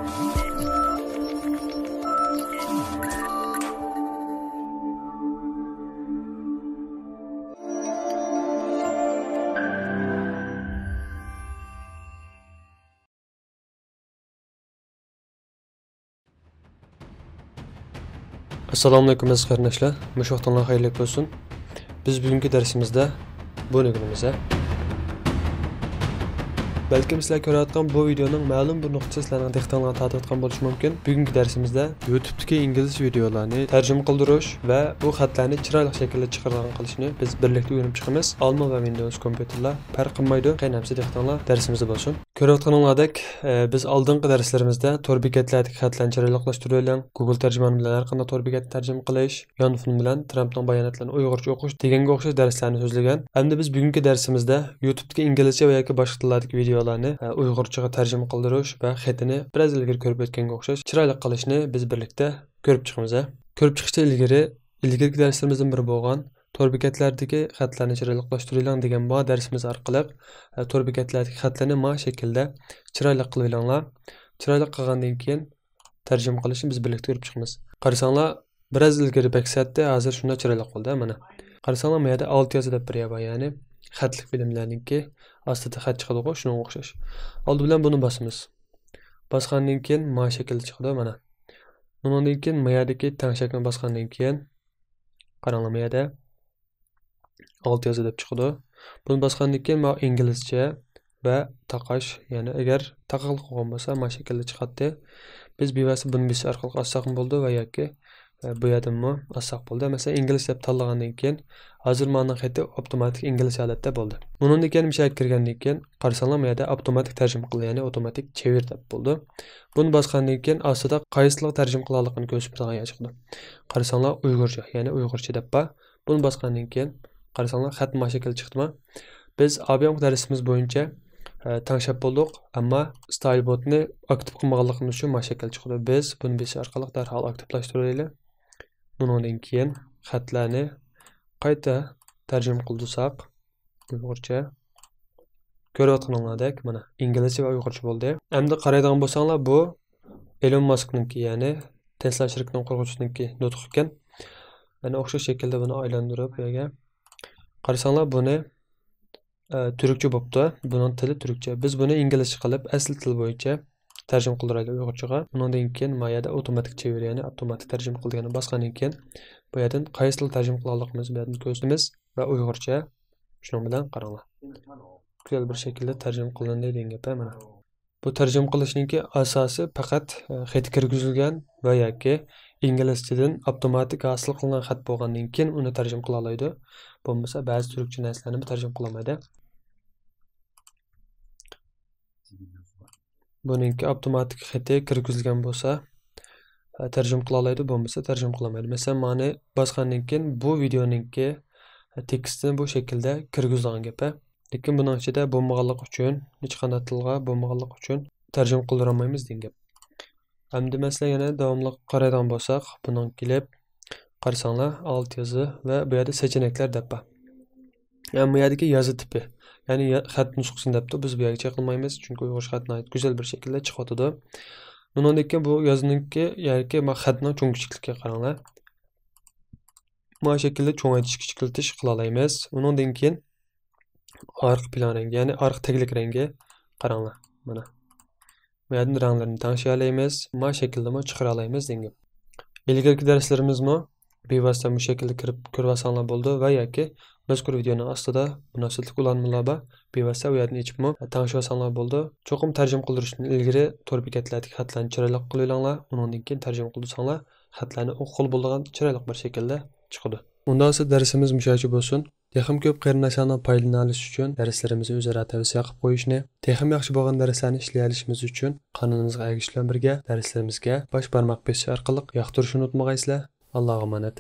Assalomu alaykum aziz qarindoshlar. Mush vaqtlar xayrli bo'lsin. Biz bugungi darsimizda bu nigimiz. Balki sizlar ko'rayotgan bu videoning ma'lum bir nuqtasi sizlarning diqqatingizga tortayotgan bo'lishi mumkin. Bugungi darsimizda YouTube'dagi ingliz videolarni tarjima qildirish va bu xatlarni chiroyli shaklda chiqargan qilishni biz birlikda o'rganib chiqamiz. Alma va Windows kompyuterlar farq qilmaydi. Qaynamsi diqqatinglar darsimizda bo'lsin. Ko'rayotganinglardek biz oldingi darslarimizda tor bekatlardagi xatlarni chiroyliqlashtirib, Google tarjimani bilan har qanday tor bekatni tarjima qilish, yonfon bilan Trumpning bayonotlarini uyg'urcha o'qish deganga o'xshash darslarni so'zlagan. Endi biz bugungi darsimizda YouTube'dagi inglizcha va yoki boshqa tillardagi videolarni uyg'urchaga tarjima qildirish va xatini biroz ilgari ko'rib o'tganga o'xshash chiroyli qilishni biz birlikda ko'rib chiqamiz. Ko'rib chiqishdan ilgari darslarimizdan biri bo'lgan tor bekatlardagi xatlarni chiroyliqlashtiring degan bu darsimiz orqali tor bekatlardagi xatlarni mana shaklda chiroyli qilib olinglar. Chiroyli qilgandan keyin tarjima qilishni biz birlikda ko'rib chiqamiz. Qarasanglar, biroz ilgari baksatda hozir shunday chiroyli qoldi mana. Qarasanglar, bu yerda alt yozi deb beryapti, ya'ni xatlik filmlarningki ostida xat chiqadi-ku, shunga o'xshash. Oldi bilan buni bosamiz. Bosgandan keyin mana shaklda chiqadi mana. Bundan keyin bu yerdagi tang shaklni bosgandan keyin qaranglar, bu yerda alt yozi deb chiqadi. Buni bosgandan keyin mana inglizcha va taqash, ya'ni agar taqaqlik qilgan bo'lsa mana shaklda chiqadi. Biz bevasi buni besish orqali olsak bo'ldi va yoki bu yerdami olsak bo'ldi. Masalan, ingliz deb tanlagandan keyin hozir mana xati avtomatik ingliz holatda bo'ldi. Bundan keyin bir şey kirgandan keyin qarasanglar, bu yerda avtomatik tarjima qildi, ya'ni avtomatik çevir deb bo'ldi. Buni bosgandan keyin ostida qaysilik tarjima qilayotganini ko'rsatib turgan chiqdi. Qarasanglar, uyg'urcha, ya'ni uyg'urcha deb ba. Buni bosgandan keyin qarasanglar, xat mana shaklda chiqdimi? Biz abiyam darsimiz bo'yicha tanishib bo'ldik, ammo style botni aktiv qilmaganligimiz uchun mana shaklda chiqdi. Biz buni besish orqali darhol aktivlashtiraylik. Bundan keyin xatlarni qayta tarjima qildirsak, uyg'urcha ko'rayotganinglardek mana inglizcha va uyg'urcha bo'ldi. Endi qaraydigan bo'lsanglar, bu Elon Musk'ningki, ya'ni Tesla shirkatining qurg'uvchisiningki nutq ekan. Mana o'xshash shaklda buni aylantirib, yerga qarasanglar, buni turkcha bo'pti. Buning tili turkcha. Biz buni inglizcha qilib, asl til bo'yicha tarjima qildiraylik uyg'urchaga. Bundan keyin bu yerda avtomatik çevir, ya'ni avtomatik tarjima qilganini bosgandan keyin bu yerdan qaysi til tarjima qilayotganimizni bu yerdan ko'rsatamiz va uyg'urcha shuning bilan qaranglar. Güzel bir şekilde tarjima qilindi degan gap mana. Bu tarjima qilishninki asosi faqat xat kirgizilgan va yoki inglizchadan avtomatik hosil qilingan xat bo'lgandan keyin uni tarjima qila oladi. Bo'lmasa ba'zi turkcha narsalarni tarjima qila olmaydi. Buningki avtomatik xati kirgizilgan bo'lsa tarjima qila oladi, bo'lmasa tarjima qila olmaydi. Masalan, mana bosgandan keyin bu videoningki tekstini bu shaklda kirgizilgan gap. Lekin buning ichida bo'lmaganlik uchun, hech qanday tilga bo'lmaganlik uchun tarjima qildira olmaymiz degan gap. Endi masalan yana davomli qaraydigan bo'lsak, buning kelib qarasanglar, alt yozi va bu yerda seçeneklar deb bor. Yani bu yerdagi yozuv tipi, ya'ni xat nusxasini debdi. Biz bu yerga chekilmaymiz, chunki uyg'ur xatni go'zal bir shaklda chiqadi. Bundan keyin bu yozuvninki, yoki xatning cho'ngchilikka qaranglar. Bu shaklda cho'ngaytirish, kichiklartish qila olamiz. Undan keyin arq plan rengi, ya'ni arq taglik rengi qaranglar. Mana. Bu yerdan ranglarni tanishib olamiz, bu shaklda chiqara olamiz degan. Ilgari darslarimizni bevosita bu shaklda kirib ko'rasanglar bo'ldi va yoki mazkur videoning ostida munosabatli ulanmalar bor. Bevosita u yerdan yechibmi tanishib olsanglar bo'ldi. Cho'qim tarjima qildirishdan ilgari tor bekatlardagi xatlarni chiroyli qilib olinglar. Undan keyin tarjima qildirsanglar, xatlarni o'qil bo'lgan chiroyli bir shaklda chiqadi. Undan sonra darsimiz mushachi bo'lsin. Texim ko'p qarindoshlarning foydalanish uchun darslarimizni o'zaro tavsiya qilib qo'yishni, texim yaxshi bo'lgan darslarni ishlay olishimiz uchun qonunimizga ergashishlar birga darslarimizga bosh barmoq bosish orqali yoqtirishni unutmag'aysizlar. Allohga omonat.